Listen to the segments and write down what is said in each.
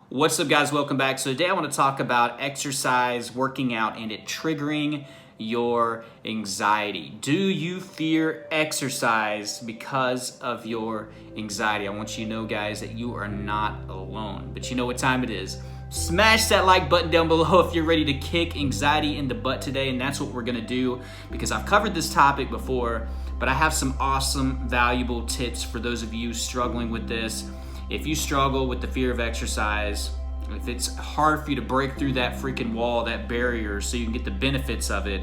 What's up, guys? Welcome back. So today I want to talk about exercise, working out, and it triggering your anxiety. Do you fear exercise because of your anxiety? I want you to know, guys, that you are not alone. But you know what time it is. Smash that like button down below if you're ready to kick anxiety in the butt today, and that's what we're going to do because I've covered this topic before, but I have some awesome, valuable tips for those of you struggling with this. If you struggle with the fear of exercise, if it's hard for you to break through that freaking wall, that barrier, so you can get the benefits of it,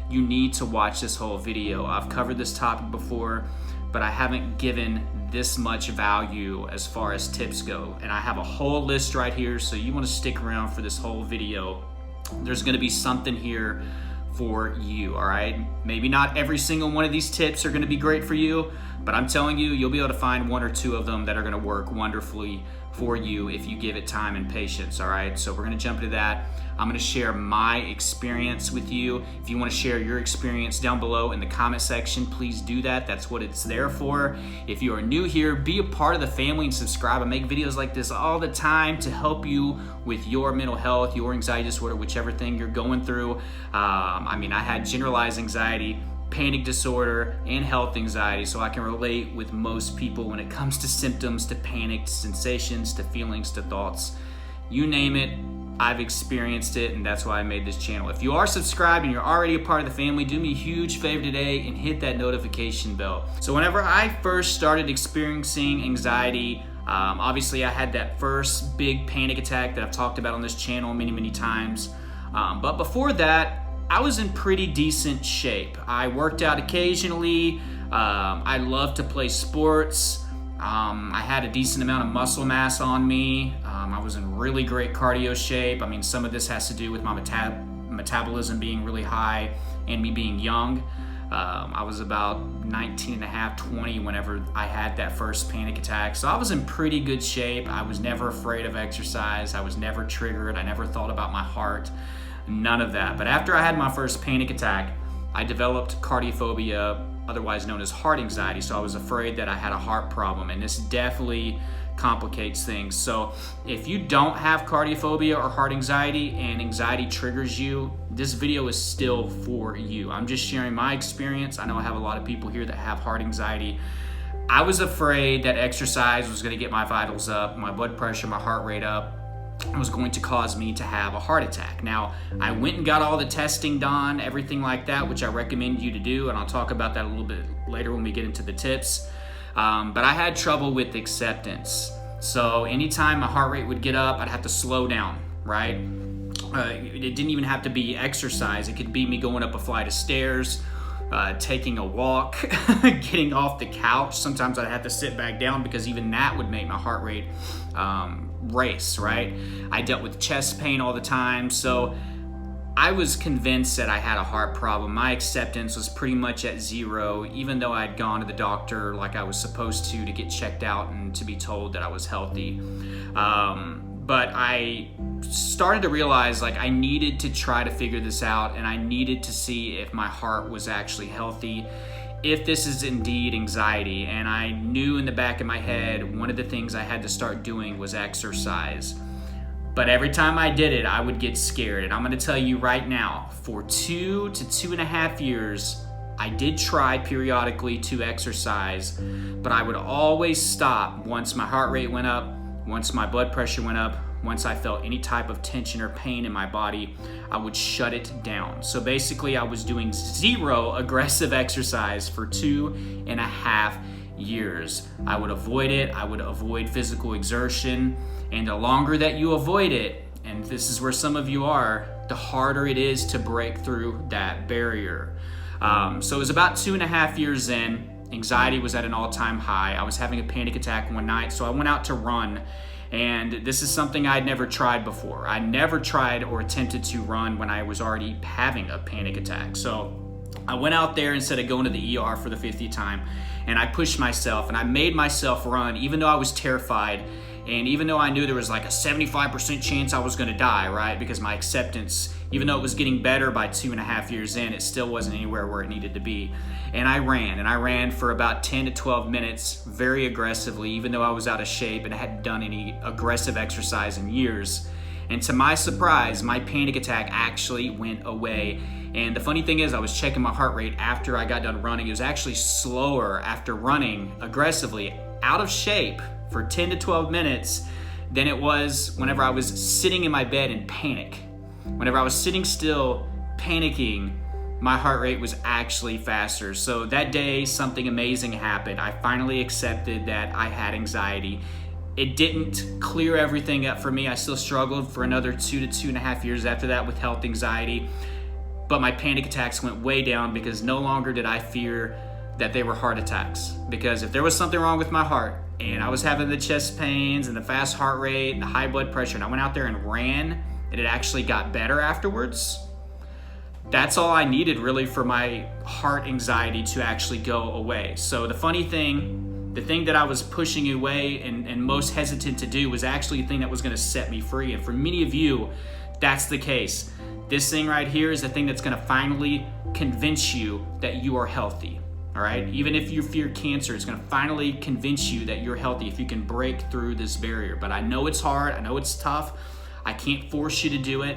you need to watch this whole video. I've covered this topic before, but I haven't given this much value as far as tips go. And I have a whole list right here, so you want to stick around for this whole video. There's going to be something here for you, all right? Maybe not every single one of these tips are going to be great for you, but I'm telling you, you'll be able to find one or two of them that are going to work wonderfully for you if you give it time and patience, all right? So we're going to jump into that. I'm going to share my experience with you. If you want to share your experience down below in the comment section, please do that. That's what it's there for. If you are new here, be a part of the family and subscribe. I make videos like this all the time to help you with your mental health, your anxiety disorder, whichever thing you're going through. I had generalized anxiety, panic disorder, and health anxiety, so I can relate with most people when it comes to symptoms, to panic, to sensations, to feelings, to thoughts. You name it, I've experienced it, and that's why I made this channel. If you are subscribed and you're already a part of the family, do me a huge favor today and hit that notification bell. So whenever I first started experiencing anxiety, obviously I had that first big panic attack that I've talked about on this channel many times. But before that, I was in pretty decent shape. I worked out occasionally. I love to play sports. I had a decent amount of muscle mass on me. I was in really great cardio shape. Some of this has to do with my metabolism being really high and me being young. I was about 19 and a half, 20 whenever I had that first panic attack. So I was in pretty good shape. I was never afraid of exercise. I was never triggered. I never thought about my heart. None of that. But after I had my first panic attack, I developed cardiophobia, otherwise known as heart anxiety. So I was afraid that I had a heart problem, and this definitely complicates things. So if you don't have cardiophobia or heart anxiety and anxiety triggers you, this video is still for you. I'm just sharing my experience. I know I have a lot of people here that have heart anxiety. I was afraid that exercise was going to get my vitals up, my blood pressure, my heart rate up. It was going to cause me to have a heart attack. Now, I went and got all the testing done, everything like that, which I recommend you to do, and I'll talk about that a little bit later when we get into the tips. But I had trouble with acceptance. So anytime my heart rate would get up, I'd have to slow down, right? It didn't even have to be exercise. It could be me going up a flight of stairs, taking a walk, getting off the couch. Sometimes I'd have to sit back down because even that would make my heart rate race, right? I dealt with chest pain all the time, so I was convinced that I had a heart problem. My acceptance was pretty much at zero, even though I'd gone to the doctor like I was supposed to get checked out and to be told that I was healthy. But I started to realize I needed to try to figure this out, and I needed to see if my heart was actually healthy, if this is indeed anxiety. And I knew in the back of my head, one of the things I had to start doing was exercise. But every time I did it, I would get scared. And I'm gonna tell you right now, for 2 to 2.5 years, I did try periodically to exercise, but I would always stop once my heart rate went up, once my blood pressure went up, once I felt any type of tension or pain in my body, I would shut it down. So basically, I was doing zero aggressive exercise for 2.5 years. I would avoid it. I would avoid physical exertion. And the longer that you avoid it, and this is where some of you are, the harder it is to break through that barrier. So it was about 2.5 years in. Anxiety was at an all-time high. I was having a panic attack one night, so I went out to run. And this is something I'd never tried before. I never tried or attempted to run when I was already having a panic attack. So I went out there instead of going to the ER for the 50th time, and I pushed myself and I made myself run, even though I was terrified. And even though I knew there was like a 75% chance I was gonna die, right? Because my acceptance, even though it was getting better by 2.5 years in, it still wasn't anywhere where it needed to be. And I ran for about 10 to 12 minutes very aggressively, even though I was out of shape and I hadn't done any aggressive exercise in years. And to my surprise, my panic attack actually went away. And the funny thing is, I was checking my heart rate after I got done running. It was actually slower after running aggressively out of shape for 10 to 12 minutes than it was whenever I was sitting in my bed in panic. Whenever I was sitting still, panicking, my heart rate was actually faster. So that day, something amazing happened. I finally accepted that I had anxiety. It didn't clear everything up for me. I still struggled for another 2 to 2.5 years after that with health anxiety. But my panic attacks went way down because no longer did I fear that they were heart attacks. Because if there was something wrong with my heart and I was having the chest pains and the fast heart rate and the high blood pressure, and I went out there and ran and it actually got better afterwards, that's all I needed really for my heart anxiety to actually go away. So the funny thing, the thing that I was pushing away and most hesitant to do was actually the thing that was gonna set me free. And for many of you, that's the case. This thing right here is the thing that's gonna finally convince you that you are healthy, all right? Even if you fear cancer, it's gonna finally convince you that you're healthy if you can break through this barrier. But I know it's hard, I know it's tough. I can't force you to do it.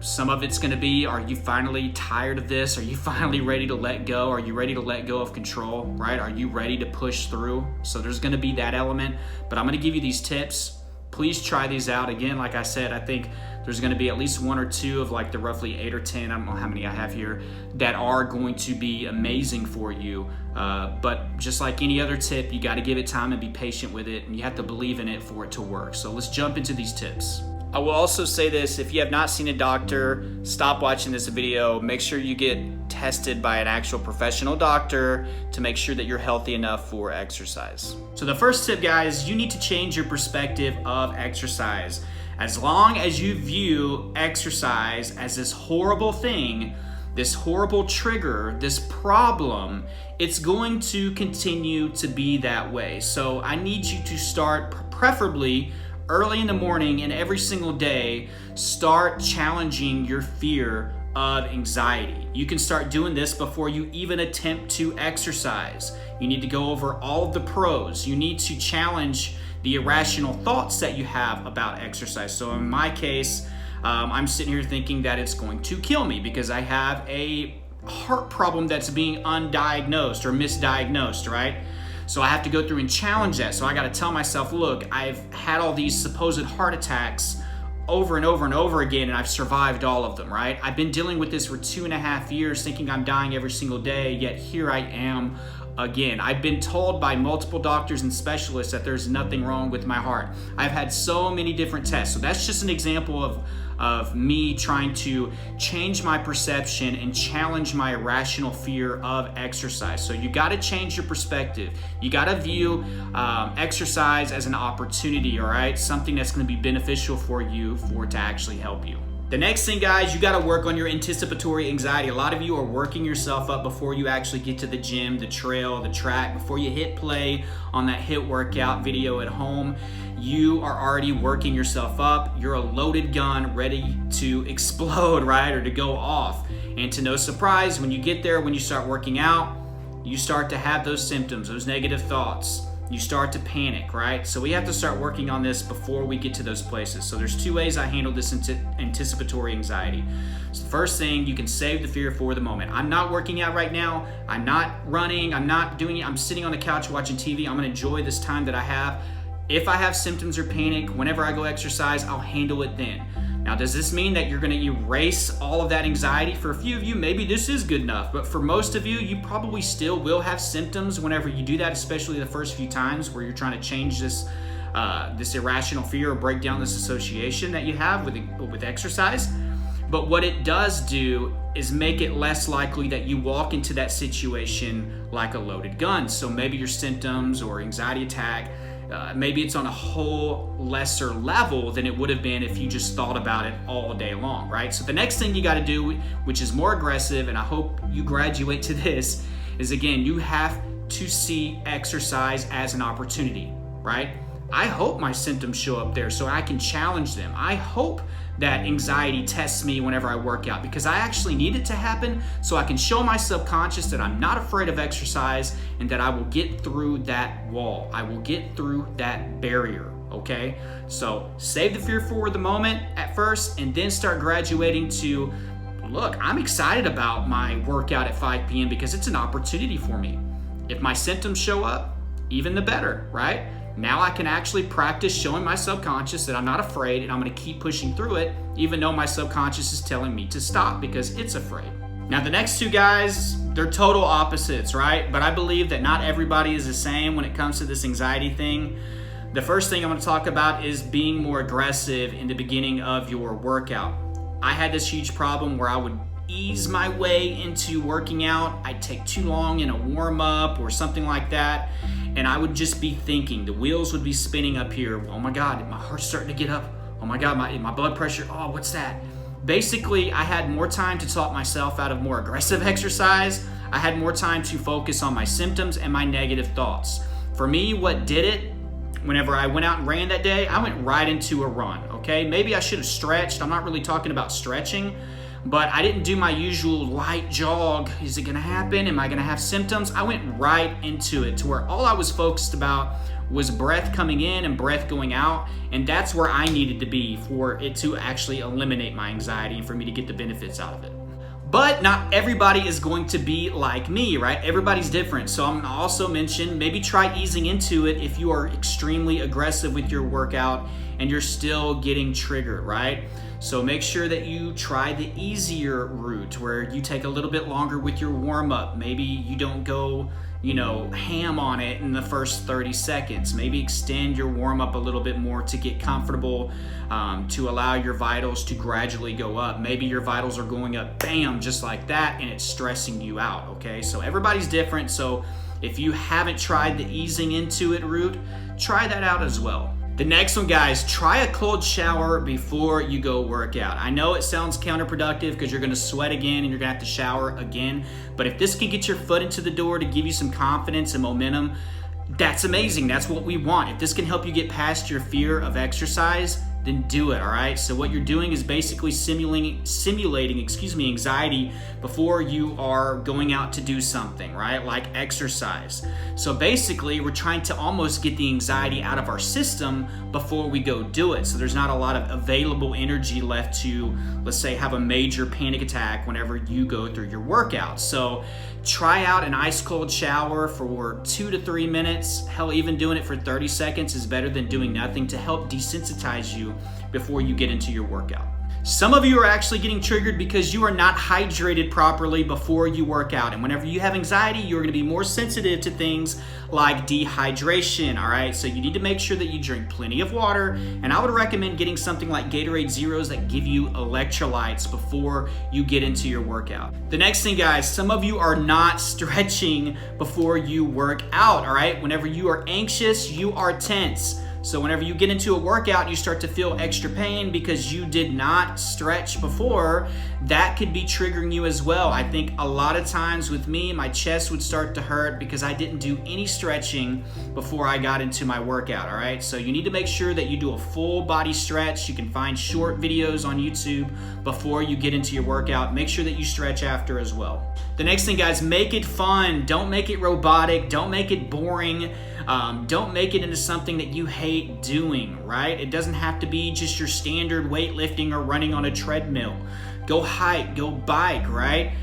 Some of it's gonna be, are you finally tired of this? Are you finally ready to let go? Are you ready to let go of control, right? Are you ready to push through? So there's gonna be that element, but I'm gonna give you these tips. Please try these out. Again, like I said, I think there's gonna be at least 1 or 2 of like the roughly 8 or 10, I don't know how many I have here, that are going to be amazing for you. But just like any other tip, you gotta give it time and be patient with it, and you have to believe in it for it to work. So let's jump into these tips. I will also say this, if you have not seen a doctor, stop watching this video. Make sure you get tested by an actual professional doctor to make sure that you're healthy enough for exercise. So the first tip, guys, you need to change your perspective of exercise. As long as you view exercise as this horrible thing, this horrible trigger, this problem, it's going to continue to be that way. So I need you to start preferably early in the morning and every single day, start challenging your fear of anxiety. You can start doing this before you even attempt to exercise. You need to go over all of the pros. You need to challenge the irrational thoughts that you have about exercise. So in my case, I'm sitting here thinking that it's going to kill me because I have a heart problem that's being undiagnosed or misdiagnosed, right? So I have to go through and challenge that. So I got to tell myself, look, I've had all these supposed heart attacks over and over and over again, and I've survived all of them, right? I've been dealing with this for 2.5 years, thinking I'm dying every single day, yet here I am again. I've been told by multiple doctors and specialists that there's nothing wrong with my heart. I've had so many different tests. So that's just an example of me trying to change my perception and challenge my irrational fear of exercise. So you got to change your perspective. You got to view exercise as an opportunity, all right? Something that's going to be beneficial for you, for it to actually help you. The next thing, guys, you got to work on your anticipatory anxiety. A lot of you are working yourself up before you actually get to the gym, the trail, the track, before you hit play on that HIIT workout video at home. You are already working yourself up. You're a loaded gun ready to explode, right? Or to go off. And to no surprise, when you get there, when you start working out, you start to have those symptoms, those negative thoughts. You start to panic, right? So we have to start working on this before we get to those places. So there's 2 ways I handle this anticipatory anxiety. So the first thing, you can save the fear for the moment. I'm not working out right now. I'm not running. I'm not doing it. I'm sitting on the couch watching TV. I'm gonna enjoy this time that I have. If I have symptoms or panic, whenever I go exercise, I'll handle it then. Now, does this mean that you're gonna erase all of that anxiety? For a few of you, maybe this is good enough, but for most of you, you probably still will have symptoms whenever you do that, especially the first few times where you're trying to change this irrational fear or break down this association that you have with exercise. But what it does do is make it less likely that you walk into that situation like a loaded gun. So maybe your symptoms or anxiety attack, maybe it's on a whole lesser level than it would have been if you just thought about it all day long, right? So the next thing you got to do, which is more aggressive, and I hope you graduate to this, is again, you have to see exercise as an opportunity, right? I hope my symptoms show up there so I can challenge them. I hope that anxiety tests me whenever I work out, because I actually need it to happen so I can show my subconscious that I'm not afraid of exercise and that I will get through that wall. I will get through that barrier, okay? So save the fear for the moment at first and then start graduating to, look, I'm excited about my workout at 5 p.m. because it's an opportunity for me. If my symptoms show up, even the better, right? Now I can actually practice showing my subconscious that I'm not afraid and I'm gonna keep pushing through it, even though my subconscious is telling me to stop because it's afraid. Now the next two guys, they're total opposites, right? But I believe that not everybody is the same when it comes to this anxiety thing. The first thing I'm gonna talk about is being more aggressive in the beginning of your workout. I had this huge problem where I would ease my way into working out. I'd take too long in a warm up or something like that. And I would just be thinking, the wheels would be spinning up here. Oh my God, my heart's starting to get up. Oh my God, my blood pressure, oh, what's that? Basically, I had more time to talk myself out of more aggressive exercise. I had more time to focus on my symptoms and my negative thoughts. For me, what did it, whenever I went out and ran that day, I went right into a run, okay? Maybe I should have stretched. I'm not really talking about stretching, but I didn't do my usual light jog. Is it gonna happen? Am I gonna have symptoms? I went right into it to where all I was focused about was breath coming in and breath going out. And that's where I needed to be for it to actually eliminate my anxiety and for me to get the benefits out of it. But not everybody is going to be like me, right? Everybody's different. So I'm gonna also mention, maybe try easing into it if you are extremely aggressive with your workout and you're still getting triggered, right? So make sure that you try the easier route where you take a little bit longer with your warm up. Maybe you don't go, ham on it in the first 30 seconds. Maybe extend your warm up a little bit more to get comfortable, to allow your vitals to gradually go up. Maybe your vitals are going up, bam, just like that, and it's stressing you out, okay? So everybody's different. So if you haven't tried the easing into it route, try that out as well. The next one, guys, try a cold shower before you go work out. I know it sounds counterproductive because you're gonna sweat again and you're gonna have to shower again, but if this can get your foot into the door to give you some confidence and momentum, that's amazing. That's what we want. If this can help you get past your fear of exercise, then do it, all right? So what you're doing is basically simulating anxiety before you are going out to do something, right? Like exercise. So basically, we're trying to almost get the anxiety out of our system before we go do it. So there's not a lot of available energy left to, let's say, have a major panic attack whenever you go through your workout. So try out an ice cold shower for 2 to 3 minutes. Hell, even doing it for 30 seconds is better than doing nothing to help desensitize you before you get into your workout. Some of you are actually getting triggered because you are not hydrated properly before you work out. And whenever you have anxiety, you're gonna be more sensitive to things like dehydration, all right? So you need to make sure that you drink plenty of water. And I would recommend getting something like Gatorade Zeros that give you electrolytes before you get into your workout. The next thing, guys, some of you are not stretching before you work out, all right? Whenever you are anxious, you are tense. So whenever you get into a workout, you start to feel extra pain because you did not stretch before, that could be triggering you as well. I think a lot of times with me, my chest would start to hurt because I didn't do any stretching before I got into my workout, all right? So you need to make sure that you do a full body stretch. You can find short videos on YouTube before you get into your workout. Make sure that you stretch after as well. The next thing, guys, make it fun. Don't make it robotic. Don't make it boring. Don't make it into something that you hate doing, right? It doesn't have to be just your standard weightlifting or running on a treadmill. Go hike, go bike, right?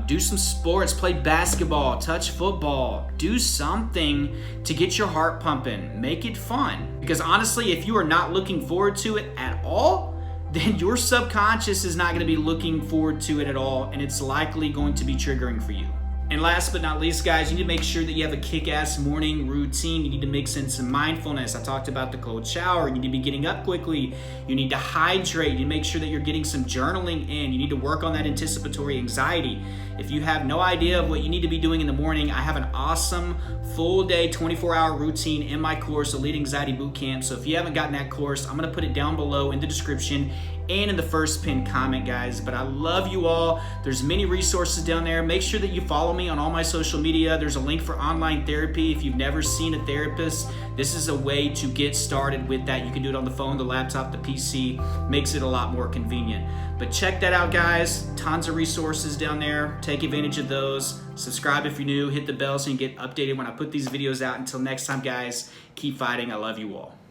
Do some sports, play basketball, touch football. Do something to get your heart pumping. Make it fun. Because honestly, if you are not looking forward to it at all, then your subconscious is not going to be looking forward to it at all, and it's likely going to be triggering for you. And last but not least, guys, you need to make sure that you have a kick-ass morning routine. You need to mix in some mindfulness. I talked about the cold shower. You need to be getting up quickly. You need to hydrate. You need to make sure that you're getting some journaling in. You need to work on that anticipatory anxiety. If you have no idea of what you need to be doing in the morning, I have an awesome full-day, 24-hour routine in my course, Elite Anxiety Bootcamp. So if you haven't gotten that course, I'm going to put it down below in the description. and in the first pinned comment, guys. But I love you all. There's many resources down there. Make sure that you follow me on all my social media. There's a link for online therapy. If you've never seen a therapist, this is a way to get started with that. You can do it on the phone, the laptop, the PC. Makes it a lot more convenient. But check that out, guys. Tons of resources down there. Take advantage of those. Subscribe if you're new. Hit the bell so you can get updated when I put these videos out. Until next time, guys, keep fighting. I love you all.